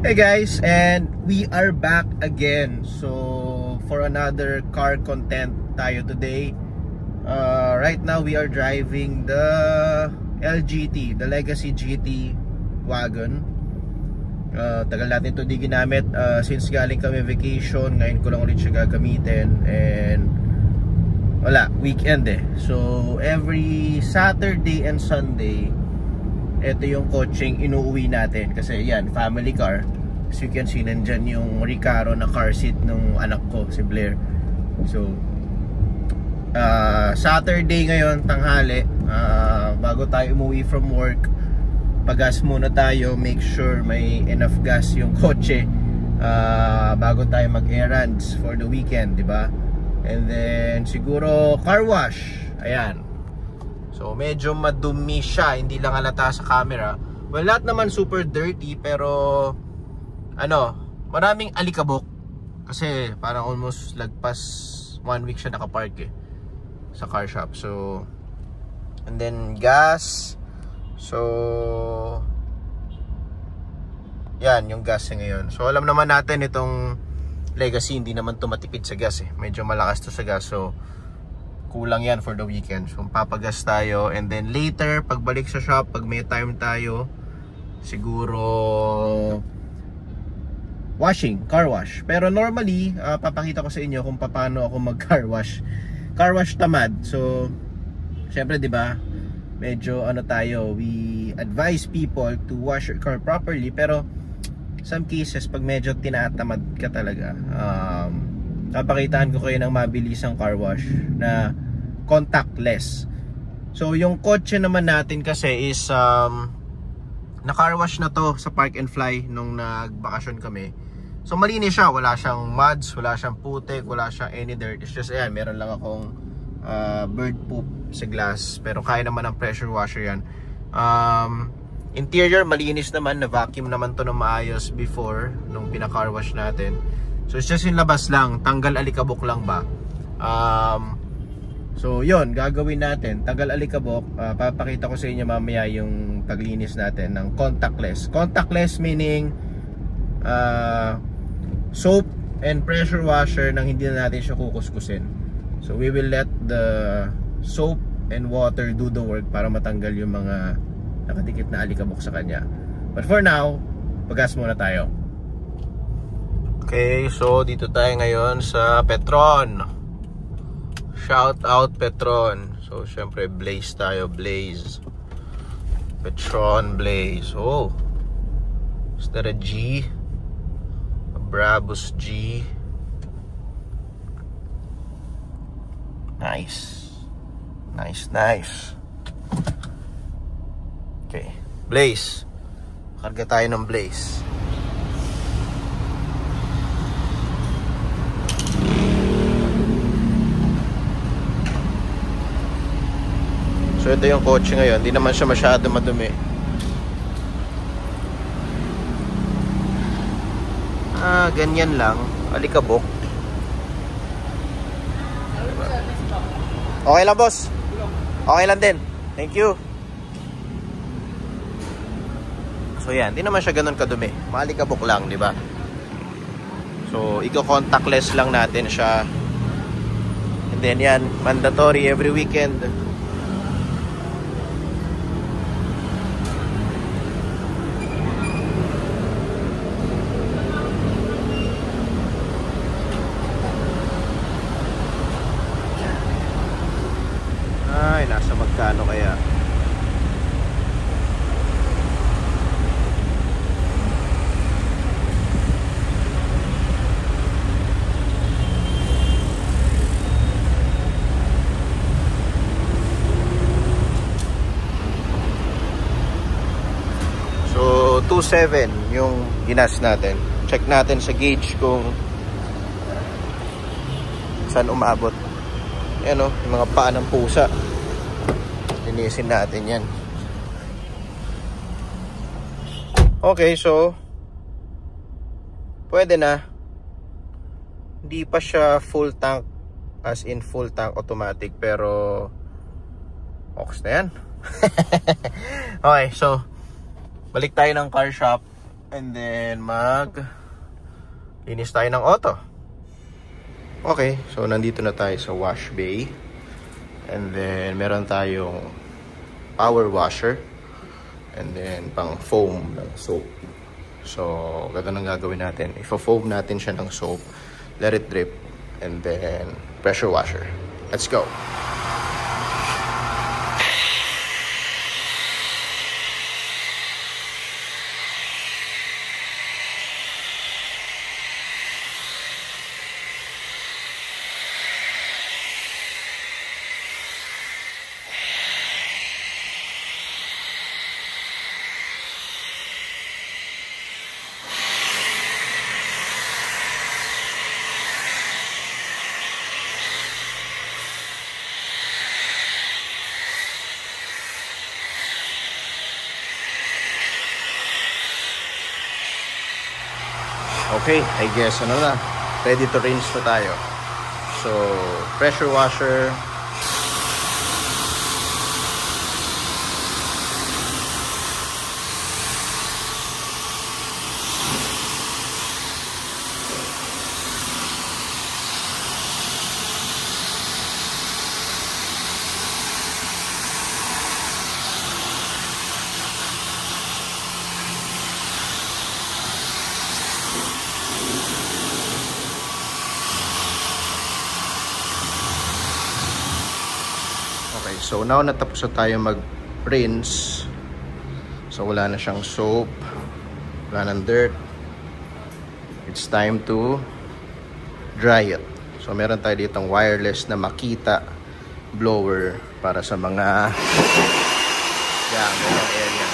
Hey guys, and we are back again. So for another car content tayo today. Right now we are driving the LGT, the Legacy GT wagon. Tagal natin ito di ginamit since galing kami vacation. Ngayon ko lang ulit siya gagamitin. And wala, weekend eh. So every Saturday and Sunday, ito yung coaching inuuwi natin. Kasi yan, family car. As you can see, nandyan yung Recaro na car seat ng anak ko, si Blair. So Saturday ngayon, tanghali, bago tayo umuwi from work, pagas muna tayo. Make sure may enough gas yung kotse bago tayo mag-errands for the weekend, diba? And then siguro car wash. Ayan. So medyo madumi siya, hindi lang halata sa camera. Well, lahat naman super dirty, pero ano, maraming alikabok. Kasi parang almost lagpas 1 week siya nakapark eh sa car shop. So and then gas. So yan yung gas ngayon. So alam naman natin itong Legacy hindi naman tumatipid sa gas eh. Medyo malakas to sa gas. So kulang yan for the weekend. So papagas tayo. And then later, pagbalik sa shop, pag may time tayo, siguro washing, car wash. Pero normally, papakita ko sa inyo kung paano ako mag car wash. Car wash tamad. So syempre diba, medyo ano tayo, we advise people to wash your car properly. Pero some cases, pag medyo tinatamad ka talaga, papakitaan ko kayo ng mabilisang car wash na contactless. So yung kotse naman natin kasi is na car wash na to sa Park and Fly nung nagbakasyon kami. So malinis siya, wala siyang muds, wala siyang putik, wala siyang any dirt. It's just ayan, meron lang akong bird poop sa glass, pero kaya naman ng pressure washer yan. Interior malinis naman, na vacuum naman to na maayos before nung pinaka-car wash natin. So it's just yung labas lang, tanggal alikabok lang ba. So yun, gagawin natin, tanggal alikabok. Papakita ko sa inyo mamaya yung paglinis natin ng contactless. Contactless meaning soap and pressure washer nang hindi na natin siya kukuskusin. So we will let the soap and water do the work para matanggal yung mga nakadikit na alikabok sa kanya. But for now, pagas muna tayo. Okay, so dito tayo ngayon sa Petron. Shout out Petron. So syempre Blaze tayo, Blaze. Petron Blaze. Oh, is that a G? A Brabus G. Nice. Nice, nice. Okay, Blaze. Karga tayo ng Blaze. So ito yung kotse ngayon. Hindi naman siya masyado madumi. Ganyan lang. Alikabok. Okay lang, boss. Okay lang din. Thank you. So yan, hindi naman siya ganun kadumi. Malikabok lang, di ba? So i-contactless lang natin siya. And then yan, mandatory every weekend. Ay, nasa magkano kaya? So 2.7 yung ginas natin. Check natin sa gauge kung saan umabot. Yan o, yung mga paa ng pusa. Linisin natin yan. Okay, so pwede na. Hindi pa siya full tank, as in full tank automatic, pero ox na yan. Okay, so balik tayo ng car shop. and then linis tayo ng auto. Okay, so nandito na tayo sa wash bay, and then meron tayong power washer, and then pang foam ng soap. So ganda nang gagawin natin, ifo-foam natin siya ng soap, let it drip, and then pressure washer. Let's go. Okay, I guess ready to rinse na tayo. So, pressure washer. Okay, so now natapos na tayo mag-rinse. So wala na siyang soap, wala nang dirt. It's time to dry it. So meron tayo ditong wireless na Makita blower para sa mga ganyan area.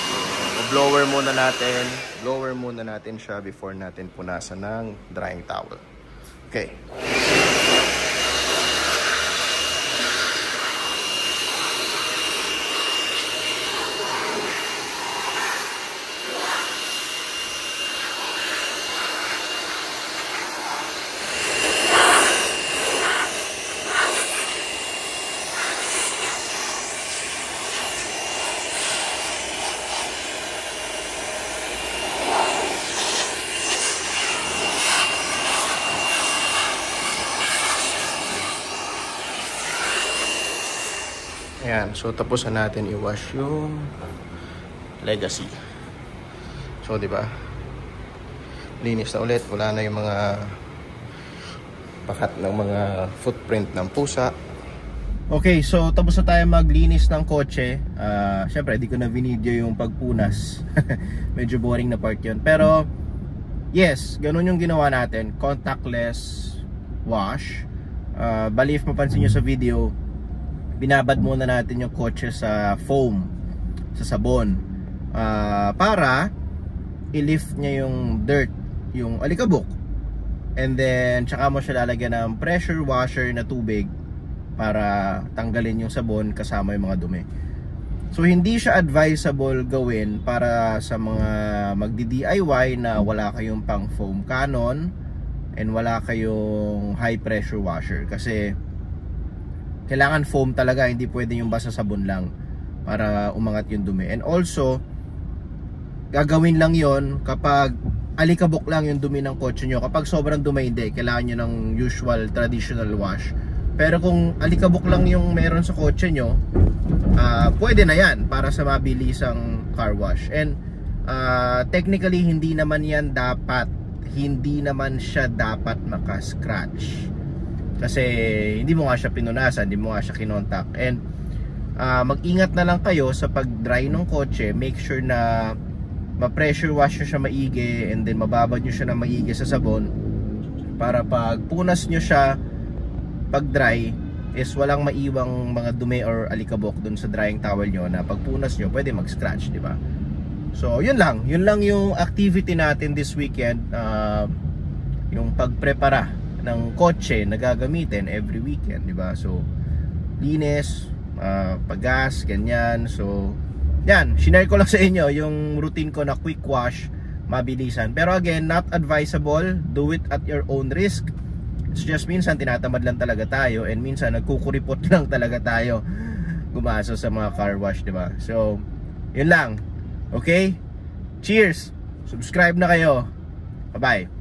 So, blower muna natin siya before natin punasan ng drying towel. Okay. Ayan, so tapos na natin i-wash yung Legacy. So, di ba? Linis na ulit, wala na yung mga pakat ng mga footprint ng pusa. Okay, so tapos na tayo maglinis ng kotse. Syempre, di ko na video yung pagpunas. Medyo boring na part yun. Pero, yes, ganun yung ginawa natin. Contactless wash. Bali, if mapansin nyo sa video, binabad muna natin yung kotse sa foam, sa sabon, para i-lift niya yung dirt, yung alikabok, and then tsaka mo siya lalagyan ng pressure washer na tubig para tanggalin yung sabon kasama yung mga dumi. So hindi siya advisable gawin para sa mga magdi-DIY na wala kayong pang foam cannon and wala kayong high pressure washer, kasi kailangan foam talaga, hindi pwede yung basta sabon lang para umangat yung dumi. And also, gagawin lang yon kapag alikabok lang yung dumi ng kotse nyo. Kapag sobrang dumi, hindi, kailangan nyo ng usual traditional wash. Pero kung alikabok lang yung meron sa kotse nyo, pwede na yan para sa mabilisang car wash. And technically, hindi naman siya dapat maka-scratch. Kasi hindi mo nga siya pinunasan, hindi mo nga siya kinontak. And mag-ingat na lang kayo sa pag-dry ng kotse. Make sure na ma-pressure wash nyo siya maigi, and then mababad nyo siya na maigi sa sabon, para pag punas nyo siya pag-dry is walang maiwang mga dumi or alikabok dun sa drying towel nyo na pag punas nyo pwede mag-scratch, di ba? So yun lang yung activity natin this weekend. Yung pagprepara ng kotse na gagamitin every weekend, di ba? So linis, paggas, ganyan. So yan, shinare ko lang sa inyo yung routine ko na quick wash, mabilisan. Pero again, not advisable. Do it at your own risk. It's just minsan tinatamad lang talaga tayo, and minsan nagkukuripot lang talaga tayo gumaso sa mga car wash, di ba? So yun lang. Okay? Cheers! Subscribe na kayo. Bye-bye.